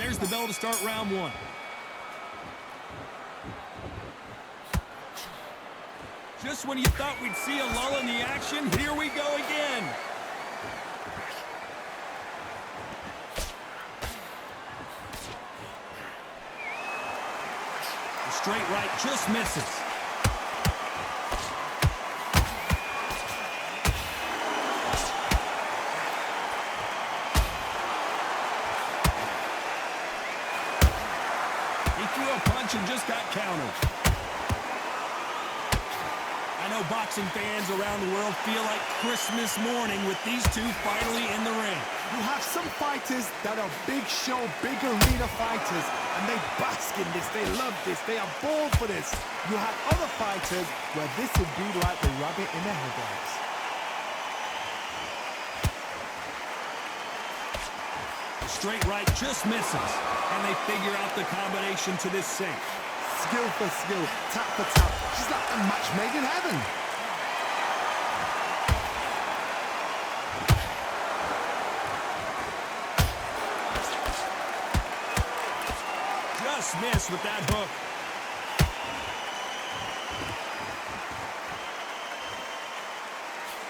There's the bell to start round one. Just when you thought we'd see a lull in the action, here we go again. The straight right just misses. He threw a punch and just got countered. I know boxing fans around the world feel like Christmas morning with these two finally in the ring. You have some fighters that are big show, big arena fighters, and they bask in this, they love this, they are born for this. You have other fighters where this would be like the rabbit in the headlights. The straight right just misses, and they figure out the combination to this sink. Skill for skill, tap for tap. She's like a match made in heaven. Just missed with that hook.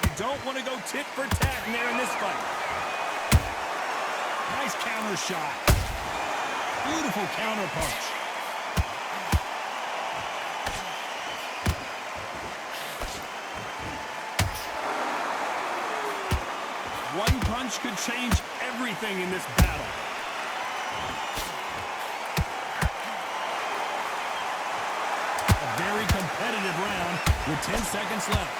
You don't want to go tit for tat in there in this fight. Nice counter shot. Beautiful counter punch. One punch could change everything in this battle. A very competitive round with 10 seconds left.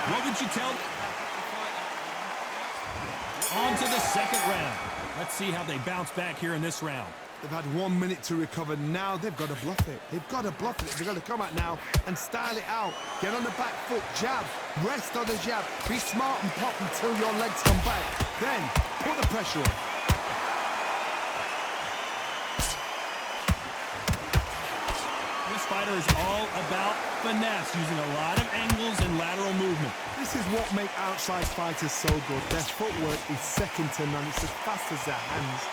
What would you tell? On to the second round. Let's see how they bounce back here in this round. They've had 1 minute to recover. Now they've got to bluff it. They've got to bluff it. They've got to come out now and style it out. Get on the back foot, jab, rest on the jab. Be smart and pop until your legs come back. Then put the pressure on. This fighter is all about finesse, using a lot of angles and lateral movement. This is what makes outside fighters so good. Their footwork is second to none. It's as fast as their hands.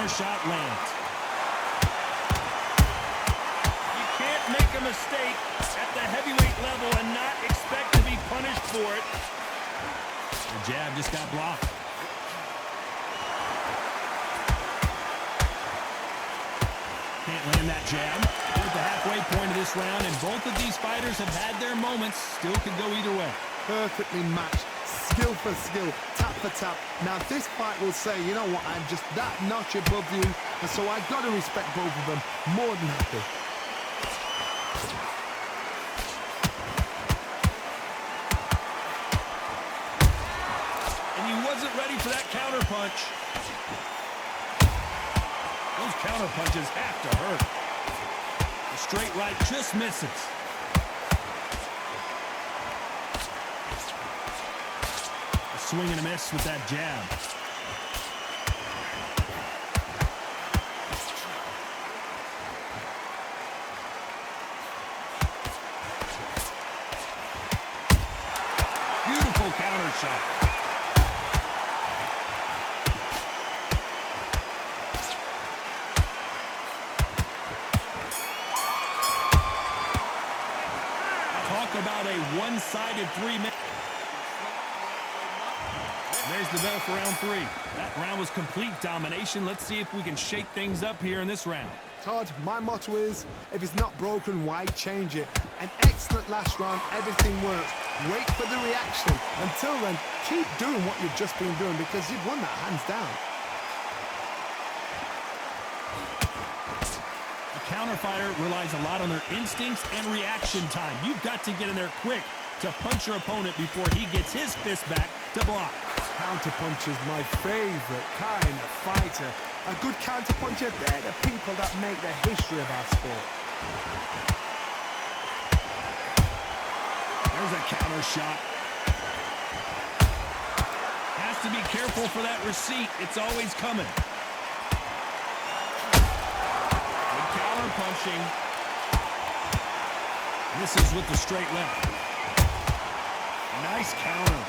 Shot lands. You can't make a mistake at the heavyweight level and not expect to be punished for it. The jab just got blocked. Can't land that jab. We're at the halfway point of this round, and both of these fighters have had their moments. Still could go either way. Perfectly matched. Skill for skill, tap for tap. Now this fight will say, you know what, I'm just that notch above you, and so I got to respect both of them. More than happy. And he wasn't ready for that counter punch. Those counter punches have to hurt. The straight right just misses. Swing and a miss with that jab. Beautiful counter shot. Talk about a one-sided 3-minute. There's the bell for round 3. That round was complete domination. Let's see if we can shake things up here in this round. Todd, my motto is, if it's not broken, why change it? An excellent last round, everything works. Wait for the reaction. Until then, keep doing what you've just been doing because you've won that hands down. A counter fighter relies a lot on their instincts and reaction time. You've got to get in there quick to punch your opponent before he gets his fist back to block. Counterpunch is my favorite kind of fighter. A good counterpuncher, they're the people that make the history of our sport. There's a counter shot. Has Has to be careful for that receipt. It's always coming. Good counter punching. Misses with the straight left. Nice counter.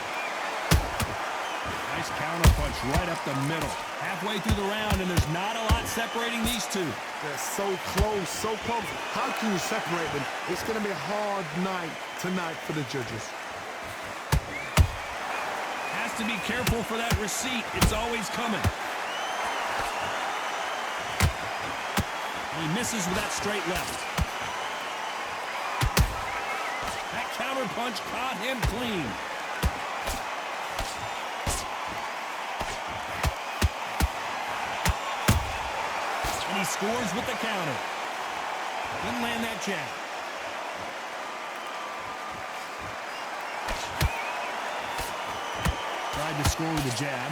Nice counter punch right up the middle. Halfway through the round, and there's not a lot separating these two. They're so close, so close. How can you separate them? It's going to be a hard night tonight for the judges. Has to be careful for that receipt. It's always coming. He misses with that straight left. That counter punch caught him clean. And he scores with the counter. Didn't land that jab. Tried to score with a jab.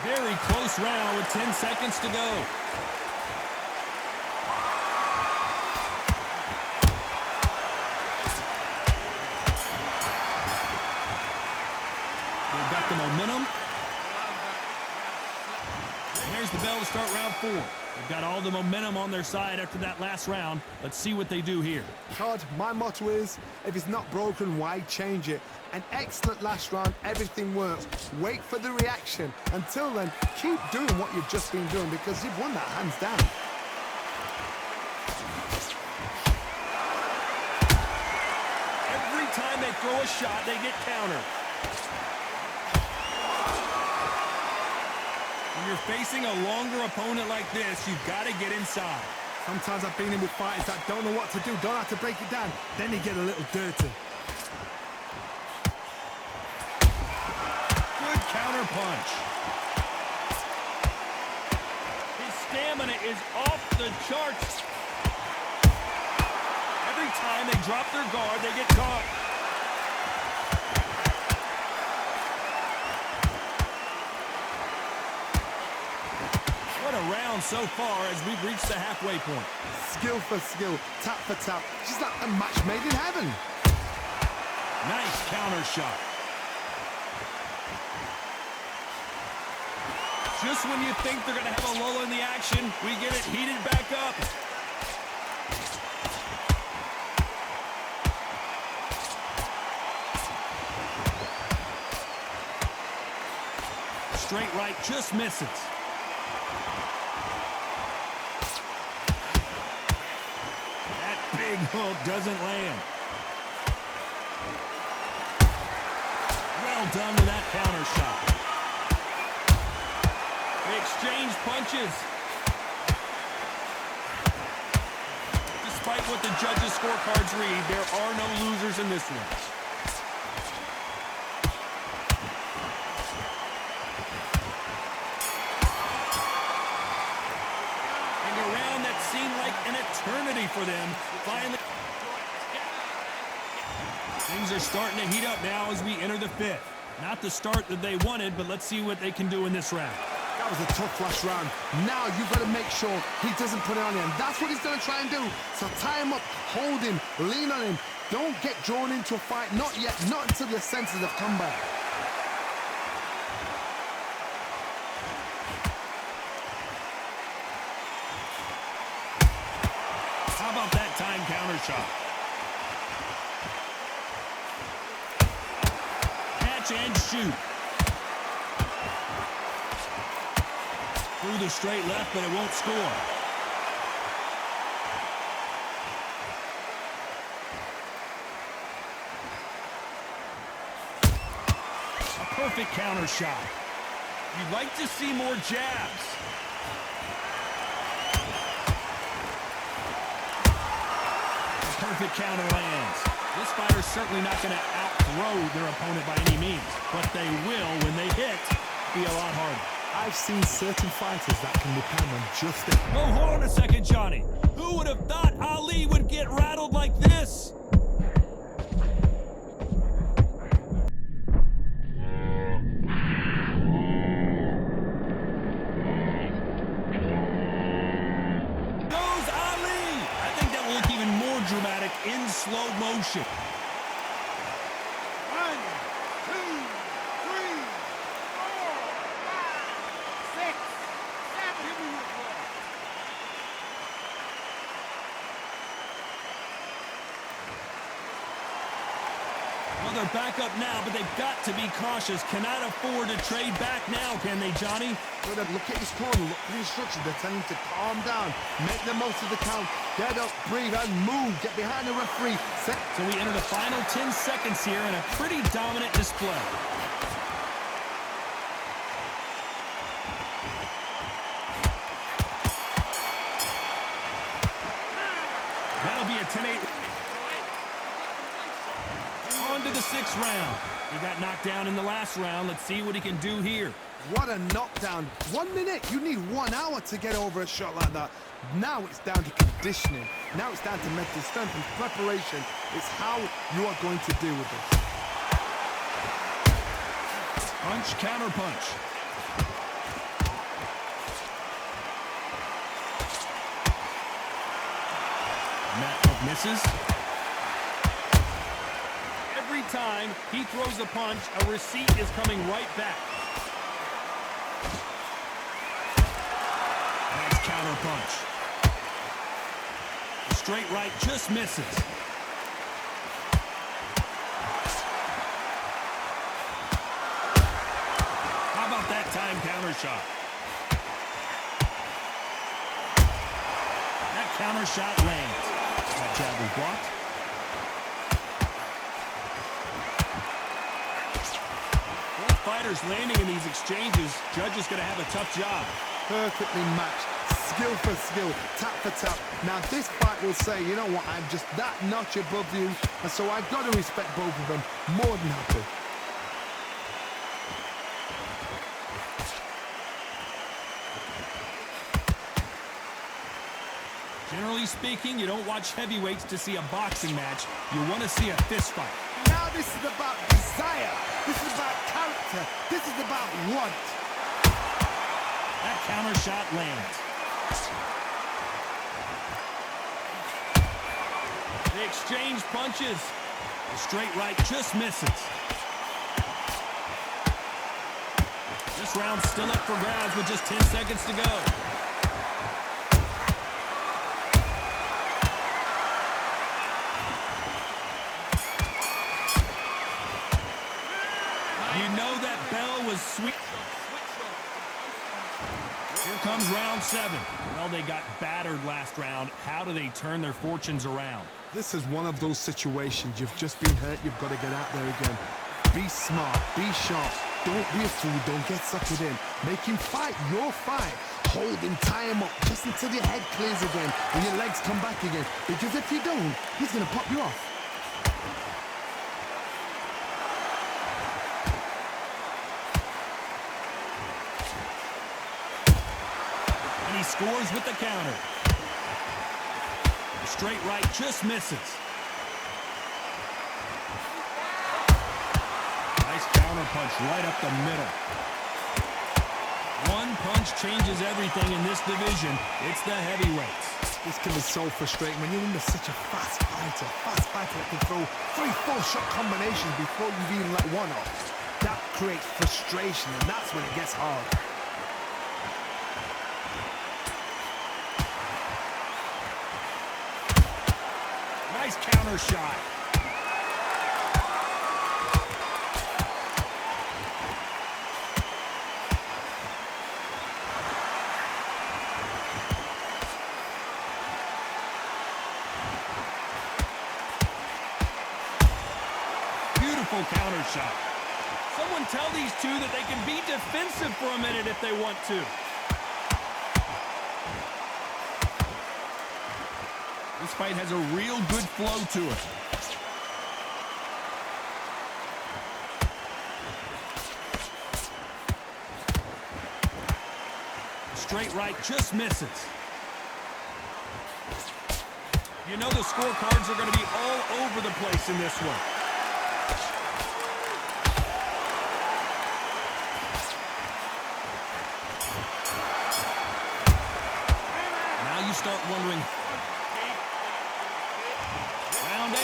Very close round with 10 seconds to go. They've got the momentum. And there's the bell to start round 4. They've got all the momentum on their side after that last round. Let's see what they do here. Todd, my motto is, if it's not broken, why change it? An excellent last round, everything works. Wait for the reaction. Until then, keep doing what you've just been doing because you've won that hands down. Every time they throw a shot, they get countered. When you're facing a longer opponent like this, you've got to get inside. Sometimes I've been in with fighters that don't know what to do, don't have to break it down. Then they get a little dirty. Good counter punch. His stamina is off the charts. Every time they drop their guard, they get caught. What a round so far as we've reached the halfway point. Skill for skill, tap for tap. Just like a match made in heaven. Nice counter shot. Just when you think they're going to have a lull in the action, we get it heated back up. Straight right just misses. That big hook doesn't land. Well done with that counter shot. They exchange punches. Despite what the judges' scorecards read, there are no losers in this one. And a round that seemed like an eternity for them finally. Things are starting to heat up now as we enter the 5th. Not the start that they wanted, but let's see what they can do in this round. That was a tough last round. Now you've got to make sure he doesn't put it on him. That's what he's going to try and do. So tie him up, hold him, lean on him. Don't get drawn into a fight. Not yet. Not until your senses have come back. How about that time counter shot? Catch and shoot. Through the straight left, but it won't score. A perfect counter shot. You'd like to see more jabs. A perfect counter lands. This fighter's certainly not going to outthrow their opponent by any means, but they will, when they hit, be a lot harder. I've seen certain fighters that can depend on just it. Oh, hold on a second, Johnny. Who would have thought Ali would get rattled like this? Goes Ali! I think that will look even more dramatic in slow motion. 1, they're back up now, but they've got to be cautious. Cannot afford to trade back now, can they, Johnny? Look at his corner, look at the instructions. They're telling him to calm down, make the most of the count, get up, breathe, and move. Get behind the referee. Set. So we enter the final 10 seconds here in a pretty dominant display. That'll be a 10-8. On to the 6th round. He got knocked down in the last round. Let's see what he can do here. What a knockdown. 1 minute. You need 1 hour to get over a shot like that. Now it's down to conditioning. Now it's down to mental strength and preparation. It's how you are going to deal with this. Punch, counter punch. That hook misses. Every time he throws a punch, a receipt is coming right back. Nice counter punch. The straight right just misses. How about that time counter shot? That counter shot lands. That jab was blocked. Both fighters landing in these exchanges. Judge is going to have a tough job. Perfectly matched. Skill for skill. Tap for tap. Now this fight will say, you know what, I'm just that notch above you. And so I've got to respect both of them. More than happy. Generally speaking, you don't watch heavyweights to see a boxing match. You want to see a fist fight. Now this is about desire. This is about character. This is about want. That counter shot lands. They exchange punches. The straight right just misses. This round's still up for grabs with just 10 seconds to go. You know that bell was sweet. Here comes round 7. Well, they got battered last round. How do they turn their fortunes around? This is one of those situations. You've just been hurt. You've got to get out there again. Be smart. Be sharp. Don't be a fool. Don't get suckered in. Make him fight your fight. Hold him, tie him up just until your head clears again and your legs come back again. Because if you don't, he's going to pop you off. And he scores with the counter. The straight right just misses. Nice counter punch right up the middle. One punch changes everything in this division. It's the heavyweights. This can be so frustrating when you're under such a fast fighter that can throw 3-4 shot combinations before you've even let one off. That creates frustration, and that's when it gets hard. Nice counter shot. Beautiful counter shot. Someone tell these two that they can be defensive for a minute if they want to. This fight has a real good flow to it. Straight right just misses. You know the scorecards are going to be all over the place in this one. Now you start wondering. Round 8,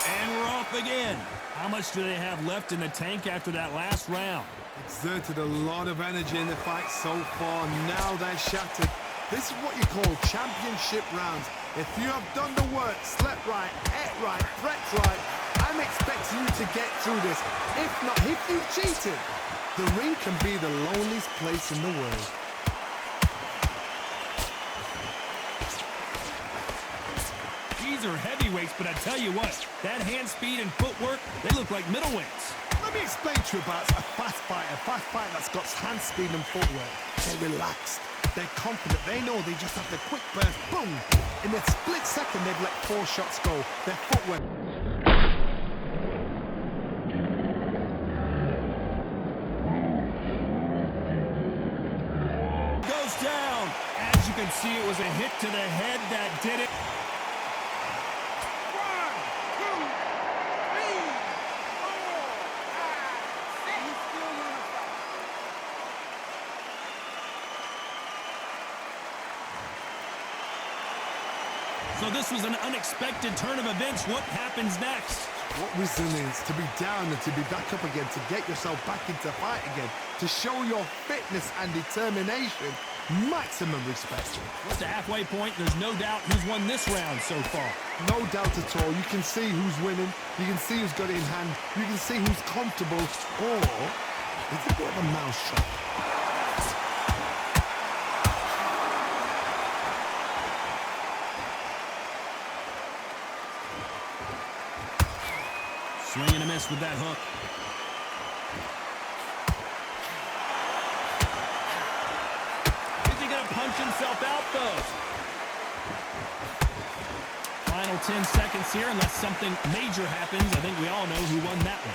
and we're off again. How much do they have left in the tank after that last round? Exerted a lot of energy in the fight so far. Now they're shattered. This is what you call championship rounds. If you have done the work, slept right, ate right, prepped right, I'm expecting you to get through this. If not, if you cheated, the ring can be the loneliest place in the world. These are heavyweights, but I tell you what, that hand speed and footwork, they look like middleweights. Let me explain to you about a fast fighter that's got hand speed and footwork. They're relaxed, they're confident, they know they just have the quick burst, boom! In a split second, they've let 4 shots go. Their footwork. Goes down. As you can see, it was a hit to the head that did it. So this was an unexpected turn of events. What happens next? What resilience to be down and to be back up again, to get yourself back into fight again, to show your fitness and determination. Maximum respect. At the halfway point, there's no doubt who's won this round so far. No doubt at all. You can see who's winning. You can see who's got it in hand. You can see who's comfortable. Or it's a bit of a mousetrap. Swing and a miss with that hook. Is he going to punch himself out, though? Final 10 seconds here, unless something major happens. I think we all know who won that one.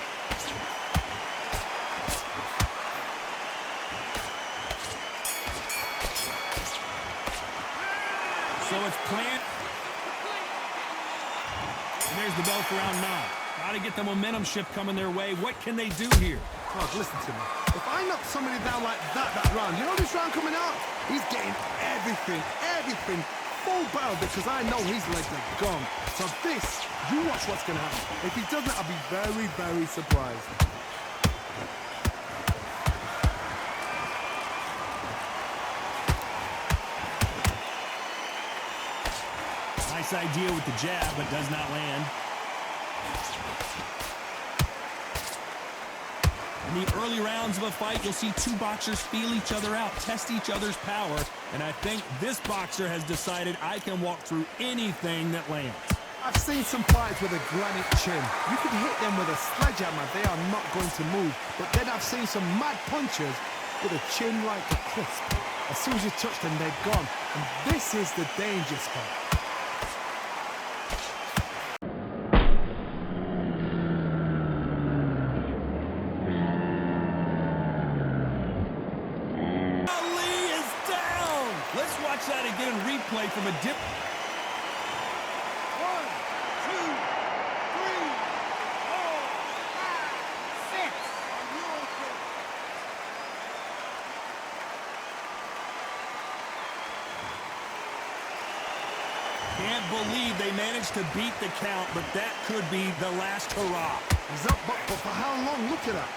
So it's planned. And there's the bell for round 9. Got to get the momentum shift coming their way. What can they do here? Oh, listen to me. If I knock somebody down like that round, you know this round coming out? He's getting everything full barrel because I know his legs are gone. So this, you watch what's going to happen. If he doesn't, I'll be very, very surprised. Nice idea with the jab, but does not land. In the early rounds of a fight, you'll see 2 boxers feel each other out, test each other's power, and I think this boxer has decided I can walk through anything that lands. I've seen some fights with a granite chin. You can hit them with a sledgehammer, they are not going to move. But then I've seen some mad punchers with a chin like a crisp. As soon as you touch them, they're gone. And this is the danger spot. Watch that again in replay from a dip. 1, 2, 3, 4, 5, 6. Can't believe they managed to beat the count, but that could be the last hurrah. He's up, but for how long? Look at that.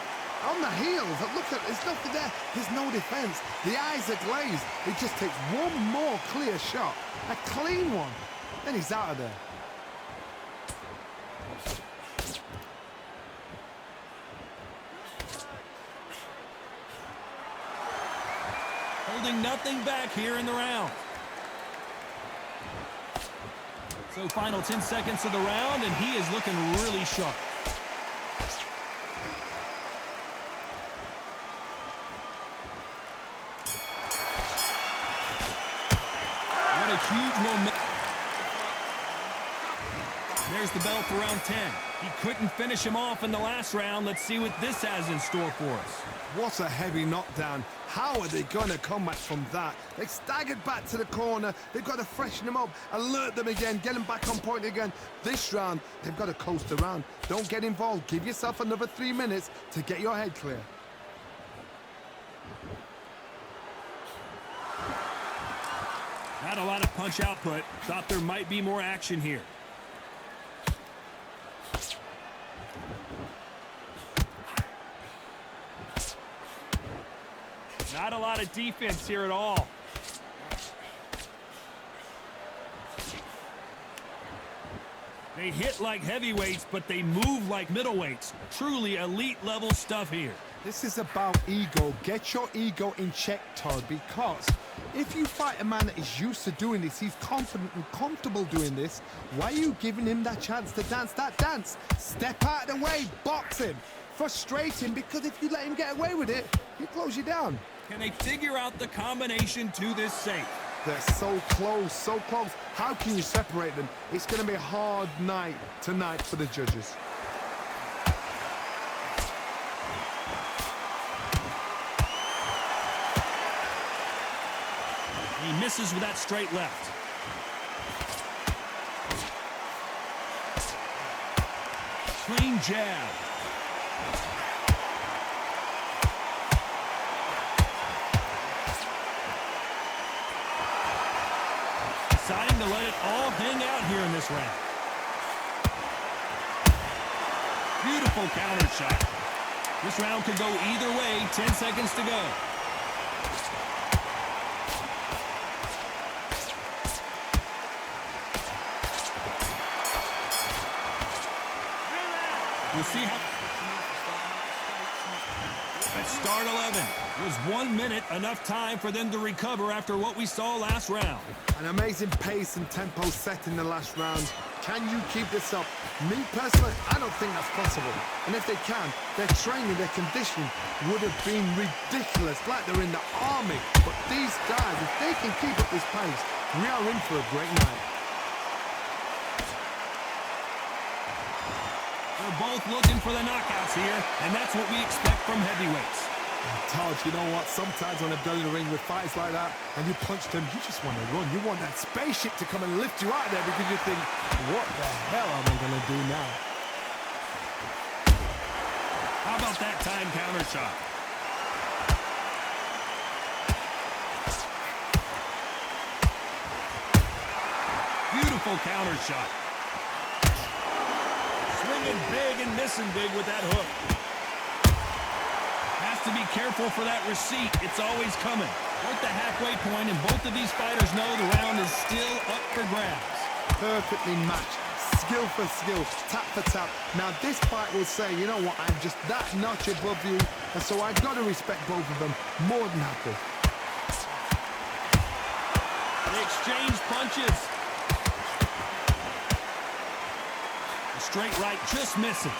On the heels, look at, there's nothing there. There's no defense. The eyes are glazed. It just takes one more clear shot. A clean one. Then he's out of there. Holding nothing back here in the round. So final 10 seconds of the round, and he is looking really sharp. What a huge moment. There's the bell for round 10. He couldn't finish him off in the last round. Let's see what this has in store for us. What a heavy knockdown. How are they going to come back from that? They staggered back to the corner. They've got to freshen them up, alert them again, get them back on point again. This round, they've got to coast around. Don't get involved. Give yourself another 3 minutes to get your head clear. Not a lot of punch output. Thought there might be more action here. Not a lot of defense here at all. They hit like heavyweights, but they move like middleweights. Truly elite-level stuff here. This is about ego. Get your ego in check, Todd, because if you fight a man that is used to doing this, he's confident and comfortable doing this, why are you giving him that chance to dance that dance? Step out of the way, box him, frustrate him, because if you let him get away with it, he'll close you down. Can they figure out the combination to this safe? They're so close, so close. How can you separate them? It's going to be a hard night tonight for the judges. He misses with that straight left. Clean jab. Deciding to let it all hang out here in this round. Beautiful counter shot. This round could go either way. 10 seconds to go. We'll see how... At start 11. Was 1 minute enough time for them to recover after what we saw last round? An amazing pace and tempo set in the last round. Can you keep this up? Me personally, I don't think that's possible. And if they can, their training, their conditioning would have been ridiculous, like they're in the army. But these guys, if they can keep up this pace, we are in for a great night. They're both looking for the knockouts here, and that's what we expect from heavyweights. Todd, you know what? Sometimes when I've done in the ring with fights like that, and you punch them, you just want to run. You want that spaceship to come and lift you out of there because you think, what the hell am I going to do now? How about that time counter shot? Beautiful counter shot. Swinging big and missing big with that hook. Has to be careful for that receipt. It's always coming. We're at the halfway point, and both of these fighters know the round is still up for grabs. Perfectly matched. Skill for skill. Tap for tap. Now, this fight will say, you know what, I'm just that notch above you, and so I've got to respect both of them. More than happy. They exchange punches. The straight right just misses.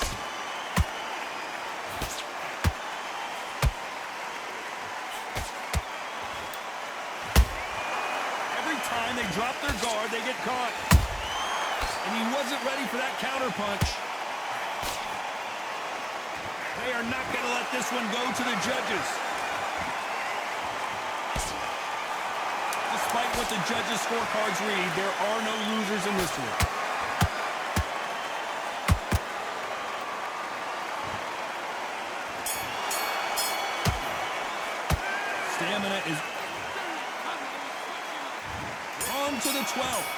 They drop their guard, they get caught. And he wasn't ready for that counter punch. They are not going to let this one go to the judges. Despite what the judges' scorecards read, there are no losers in this one. Stamina is to the 12th.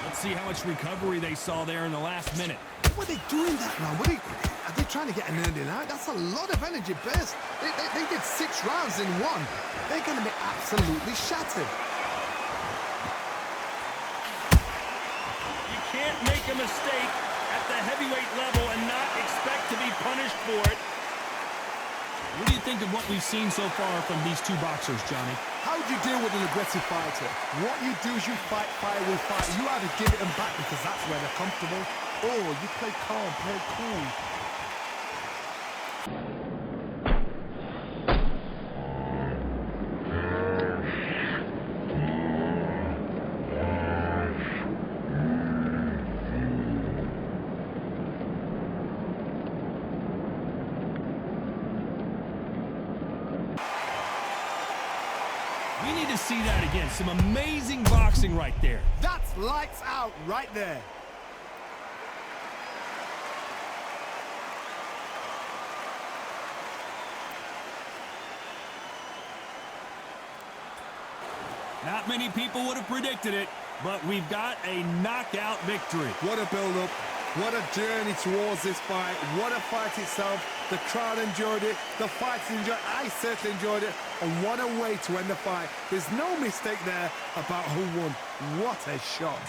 Let's see how much recovery they saw there in the last minute. What are they doing that round? Are they trying to get an early night? That's a lot of energy burst. They did 6 rounds in one. They're going to be absolutely shattered. You can't make a mistake at the heavyweight level and not expect to be punished for it. What do you think of what we've seen so far from these two boxers, Johnny? How do you deal with an aggressive fighter? What you do is you fight fire with fire. You either give it them back because that's where they're comfortable, or you play calm, play cool. We need to see that again. Some amazing boxing right there. That's lights out right there. Not many people would have predicted it, but we've got a knockout victory. What a build-up. What a journey towards this fight. What a fight itself. The crowd enjoyed it. The fighters enjoyed it. I certainly enjoyed it. And what a way to end the fight. There's no mistake there about who won. What a shot.